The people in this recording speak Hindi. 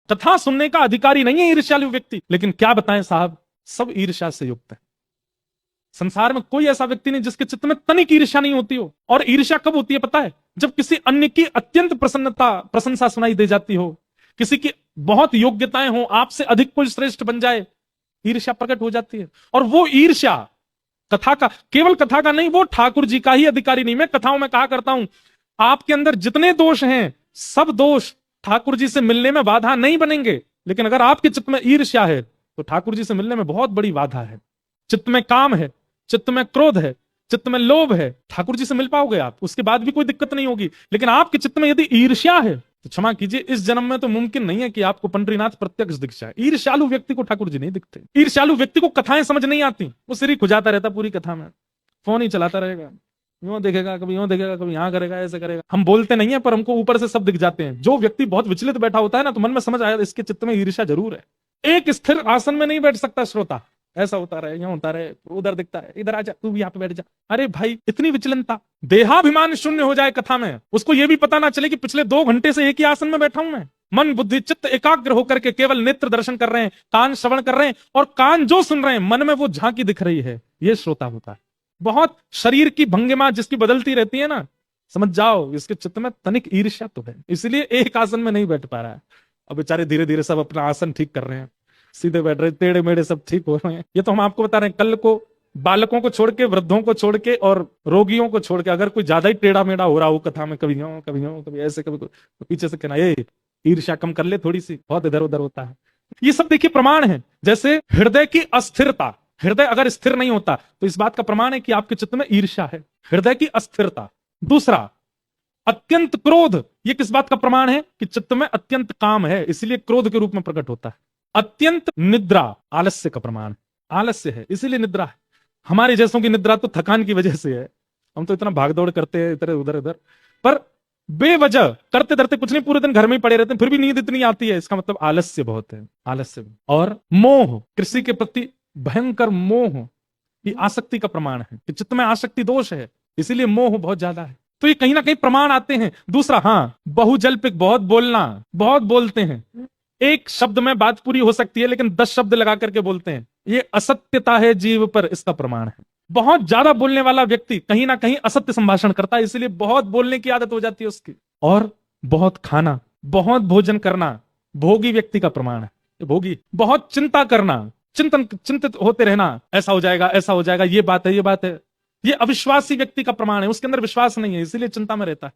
कथा सुनने का अधिकारी नहीं है ईर्ष्यालु व्यक्ति। लेकिन क्या बताएं साहब, सब ईर्ष्या से युक्त है। संसार में कोई ऐसा व्यक्ति नहीं जिसके चित्त में तनिक ईर्ष्या नहीं होती हो। और ईर्ष्या कब होती है पता है? जब किसी अन्य की अत्यंत प्रशंसा सुनाई दे जाती हो, किसी की बहुत योग्यताएं हो, आपसे अधिक कोई श्रेष्ठ बन जाए, ईर्ष्या प्रकट हो जाती है। और वो ईर्ष्या कथा का, केवल कथा का नहीं, वो ठाकुर जी का ही अधिकारी नहीं। मैं कथाओं में कहा करता हूं, आपके अंदर जितने दोष हैं, सब दोष ठाकुर जी से मिलने में बाधा नहीं बनेंगे। लेकिन अगर आपके चित्त में ईर्ष्या है तो ठाकुर जी से मिलने में बहुत बड़ी बाधा है। चित्त में काम है, चित्त में क्रोध है, चित्त में लोभ है, ठाकुर जी से मिल पाओगे आप, उसके बाद भी कोई दिक्कत नहीं होगी। लेकिन आपके चित्त में यदि ईर्ष्या है तो क्षमा कीजिए, इस जन्म में तो मुमकिन नहीं है कि आपको पंडरीनाथ प्रत्यक्ष दिख जाए। ईर्ष्यालु व्यक्ति को ठाकुर जी नहीं दिखते। ईर्ष्यालु व्यक्ति को कथाएं समझ नहीं आती, वो सिर ही खुजाता रहता पूरी कथा में, फोन ही चलाता रहेगा, यूं देखेगा, कभी यूं देखेगा, कभी यहां करेगा, ऐसे करेगा। हम बोलते नहीं है पर हमको ऊपर से सब दिख जाते हैं। जो व्यक्ति बहुत विचलित बैठा होता है ना, तो मन में समझ आया इसके चित्त में ईर्ष्या जरूर है। एक स्थिर आसन में नहीं बैठ सकता श्रोता, ऐसा होता रहे, यहाँ होता रहे, उधर दिखता है, इधर आ जा, तू भी यहाँ पे बैठ जा। अरे भाई, इतनी विचलनता, देहाभिमान शून्य हो जाए कथा में, उसको ये भी पता ना चले कि पिछले 2 घंटे से एक ही आसन में बैठा हूं मैं। मन बुद्धि चित्त एकाग्र होकर के केवल नेत्र दर्शन कर रहे हैं, कान श्रवण कर रहे हैं, और कान जो सुन रहे हैं, मन में वो झांकी दिख रही है, ये श्रोता होता है। बहुत शरीर की भंगिमा जिसकी बदलती रहती है ना, समझ जाओ इसके चित्त में तनिक ईर्ष्या तो है, इसलिए एक आसन में नहीं बैठ पा रहा है। अब बेचारे धीरे धीरे सब अपना आसन ठीक कर रहे हैं, सीधे बैठ रहे, टेढ़े मेढ़े सब ठीक हो रहे हैं। ये तो हम आपको बता रहे हैं। कल को बालकों को छोड़ के, वृद्धों को छोड़ के और रोगियों को छोड़ के अगर कोई ज्यादा ही टेढ़ा मेढ़ा हो रहा हो कथा में, कभी यूं कभी यूं कभी ऐसे कभी, तो पीछे से कहना, ये ईर्ष्या कम कर ले थोड़ी सी, बहुत इधर उधर होता है। ये सब देखिए प्रमाण है। जैसे हृदय की अस्थिरता, हृदय अगर स्थिर नहीं होता तो इस बात का प्रमाण है कि आपके चित्त में ईर्ष्या है, हृदय की अस्थिरता। दूसरा, अत्यंत क्रोध, ये किस बात का प्रमाण है? कि चित्त में अत्यंत काम है, इसलिए क्रोध के रूप में प्रकट होता है। अत्यंत निद्रा, आलस्य का प्रमाण, आलस्य है इसीलिए निद्रा है। हमारे जैसों की निद्रा तो थकान की वजह से है, हम तो इतना भागदौड़ करते हैं इधर उधर उधर, पर बेवजह करते धरते कुछ नहीं, पूरे दिन घर में ही पड़े रहते हैं, फिर भी नींद इतनी आती है, इसका मतलब आलस्य बहुत है, आलस्य। और मोह, कृषि के प्रति भयंकर मोह, ये आसक्ति का प्रमाण है कि चित्त में आसक्ति दोष है, इसीलिए मोह बहुत ज्यादा है। तो ये कहीं ना कहीं प्रमाण आते हैं। दूसरा, हाँ, बहुजल्पिक, बहुत बोलना, बहुत बोलते हैं, एक शब्द में बात पूरी हो सकती है लेकिन 10 शब्द लगा करके बोलते हैं, ये असत्यता है जीव पर, इसका प्रमाण है। बहुत ज्यादा बोलने वाला व्यक्ति कहीं ना कहीं असत्य संभाषण करता है, इसलिए बहुत बोलने की आदत हो जाती है उसकी। और बहुत खाना, बहुत भोजन करना भोगी व्यक्ति का प्रमाण है। भोगी, बहुत चिंता करना, चिंतित होते रहना, ऐसा हो जाएगा, ऐसा हो जाएगा, ये बात है, ये बात है, ये अविश्वासी व्यक्ति का प्रमाण है। उसके अंदर विश्वास नहीं है, इसीलिए चिंता में रहता है।